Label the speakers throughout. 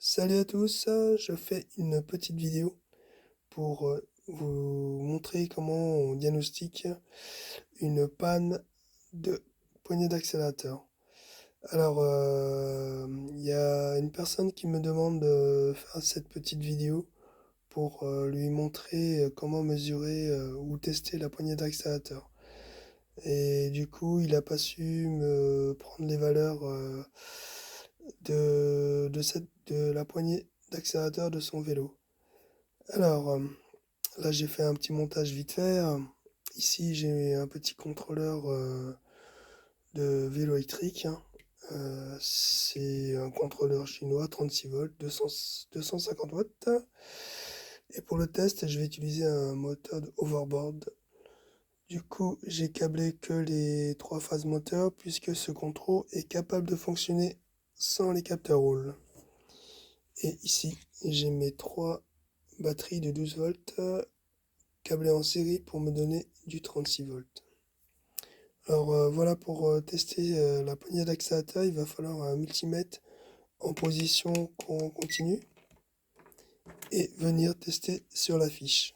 Speaker 1: Salut à tous, je fais une petite vidéo pour vous montrer comment on diagnostique une panne de poignée d'accélérateur. Alors, il y a une personne qui me demande de faire cette petite vidéo pour lui montrer comment mesurer ou tester la poignée d'accélérateur. Et du coup, il n'a pas su me prendre les valeurs de la poignée d'accélérateur de son vélo. Alors, là, j'ai fait un petit montage vite fait. Ici, j'ai un petit contrôleur de vélo électrique, hein. C'est un contrôleur chinois, 36 volts, 250 watts. Et pour le test, je vais utiliser un moteur de overboard. Du coup, j'ai câblé que les trois phases moteurs puisque ce contrôle est capable de fonctionner sans les capteurs roule. Et ici, j'ai mes trois batteries de 12 volts câblées en série pour me donner du 36 volts. Alors voilà, pour tester la poignée d'accélérateur, il va falloir un multimètre en position continue et venir tester sur la fiche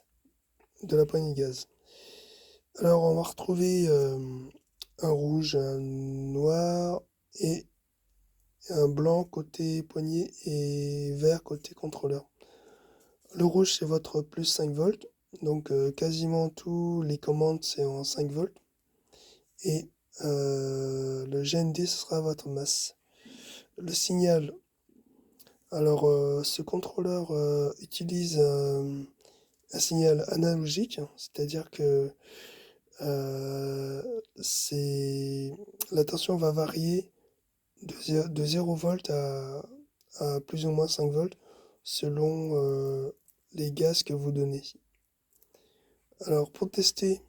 Speaker 1: de la poignée gaz. Alors on va retrouver un rouge, un noir et un blanc côté poignée et vert côté contrôleur. Le rouge c'est votre plus 5 volts, donc quasiment tous les commandes c'est en 5 volts. Et le GND ce sera votre masse. Le signal, alors ce contrôleur utilise un signal analogique, c'est-à-dire que c'est la tension va varier de 0 volt à plus ou moins 5 volts selon les gaz que vous donnez. Alors pour tester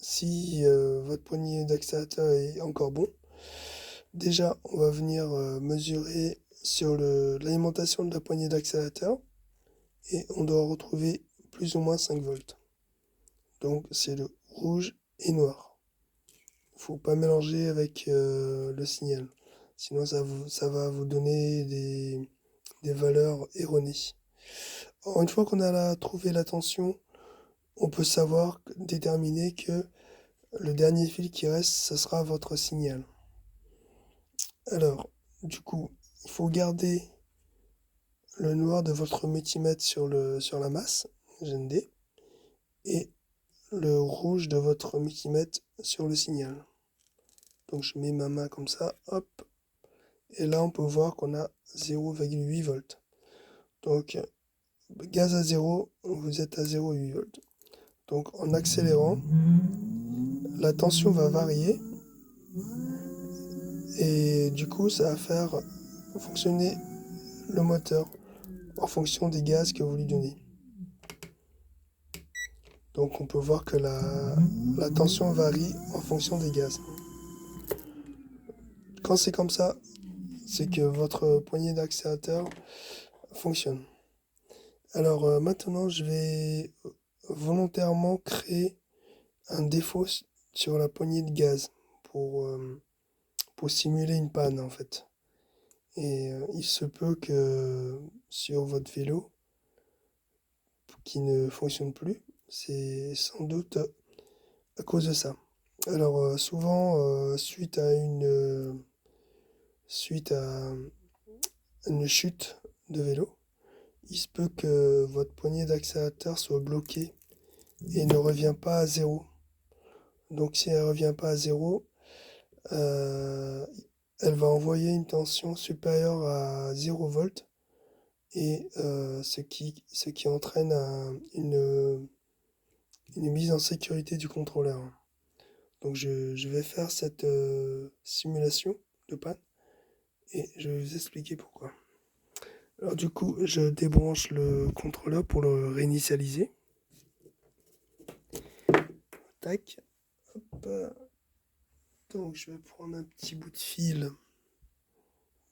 Speaker 1: si votre poignet d'accélérateur est encore bon, déjà on va venir mesurer sur l'alimentation de la poignée d'accélérateur et on doit retrouver plus ou moins 5 volts. Donc c'est le rouge et noir. Faut pas mélanger avec le signal. Sinon, ça va vous donner des valeurs erronées. Alors, une fois qu'on a trouvé la tension, on peut déterminer que le dernier fil qui reste, ce sera votre signal. Alors, du coup, il faut garder le noir de votre multimètre sur la masse, GND, et le rouge de votre multimètre sur le signal. Donc je mets ma main comme ça, hop, et là on peut voir qu'on a 0,8 volts. Donc gaz à 0, vous êtes à 0,8 volts. Donc en accélérant, la tension va varier et du coup ça va faire fonctionner le moteur en fonction des gaz que vous lui donnez. Donc on peut voir que la tension varie en fonction des gaz. Quand c'est comme ça, c'est que votre poignée d'accélérateur fonctionne. Alors maintenant, je vais volontairement créer un défaut sur la poignée de gaz pour simuler une panne en fait. Et il se peut que sur votre vélo qui ne fonctionne plus, c'est sans doute à cause de ça. Alors souvent, suite à une chute de vélo, il se peut que votre poignée d'accélérateur soit bloquée et ne revient pas à zéro. Donc si elle ne revient pas à zéro, euh, elle va envoyer une tension supérieure à 0 volt et ce qui entraîne une mise en sécurité du contrôleur. Donc je vais faire cette simulation de panne et je vais vous expliquer pourquoi. Alors du coup, je débranche le contrôleur pour le réinitialiser. Tac. Hop. Donc je vais prendre un petit bout de fil.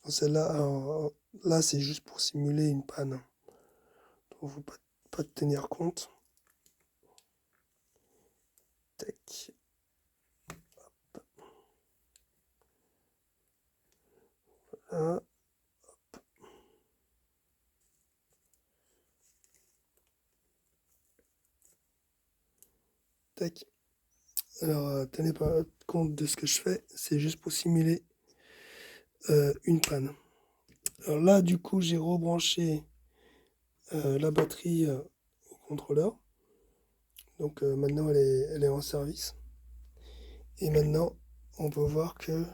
Speaker 1: Celle-là, alors, là c'est juste pour simuler une panne. Donc il ne faut pas tenir compte. Tac. Voilà. tac. Alors, tenez pas compte de ce que je fais, c'est juste pour simuler une panne. Alors là, du coup, j'ai rebranché la batterie au contrôleur. Donc maintenant, elle est en service. Et maintenant, on peut voir que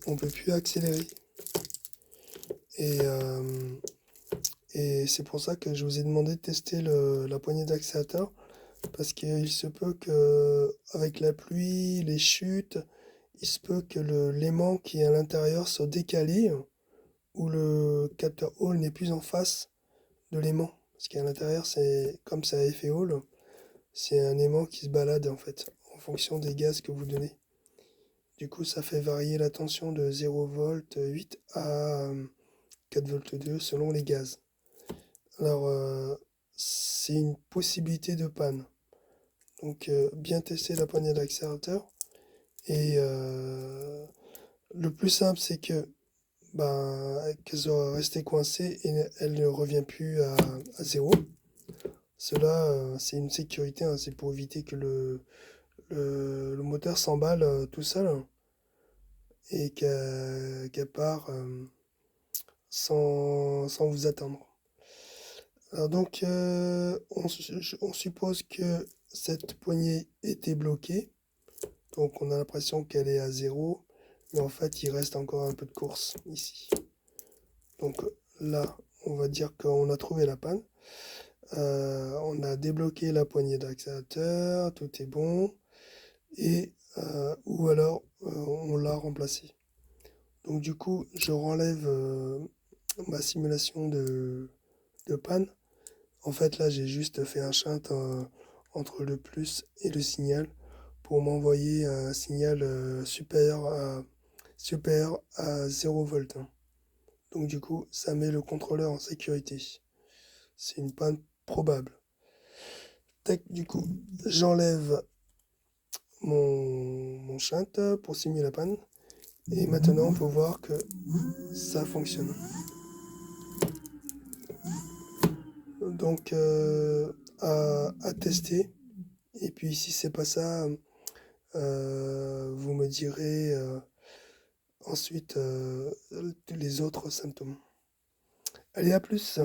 Speaker 1: on peut plus accélérer. Et, euh, et c'est pour ça que je vous ai demandé de tester la poignée d'accélérateur. Parce qu'il se peut que, avec la pluie, les chutes, il se peut que l'aimant qui est à l'intérieur soit décalé ou le capteur Hall n'est plus en face de l'aimant. Parce qu'à l'intérieur, c'est comme ça a effet Hall, c'est un aimant qui se balade en fait, en fonction des gaz que vous donnez. Du coup, ça fait varier la tension de 0,8 V à 4,2 V selon les gaz. Alors, c'est une possibilité de panne. Donc, bien tester la poignée d'accélérateur. Et le plus simple, c'est que qu'elle soit restée coincée et elle ne revient plus à zéro. Cela, c'est une sécurité, hein, c'est pour éviter que le moteur s'emballe tout seul, hein, et qu'elle part sans vous attendre. Alors donc, on suppose que cette poignée était bloquée, donc on a l'impression qu'elle est à zéro, mais en fait il reste encore un peu de course ici. Donc là, on va dire qu'on a trouvé la panne. On a débloqué la poignée d'accélérateur, tout est bon. Et, ou alors, on l'a remplacé. Donc du coup, je renlève ma simulation de panne. En fait, là, j'ai juste fait un shunt entre le plus et le signal pour m'envoyer un signal supérieur à 0 volt, hein. Donc du coup, ça met le contrôleur en sécurité. C'est une panne probable. Tac, du coup, j'enlève mon shunt pour simuler la panne. Et maintenant, on peut voir que ça fonctionne. Donc, à tester. Et puis, si c'est pas ça, vous me direz ensuite les autres symptômes. Allez, à plus!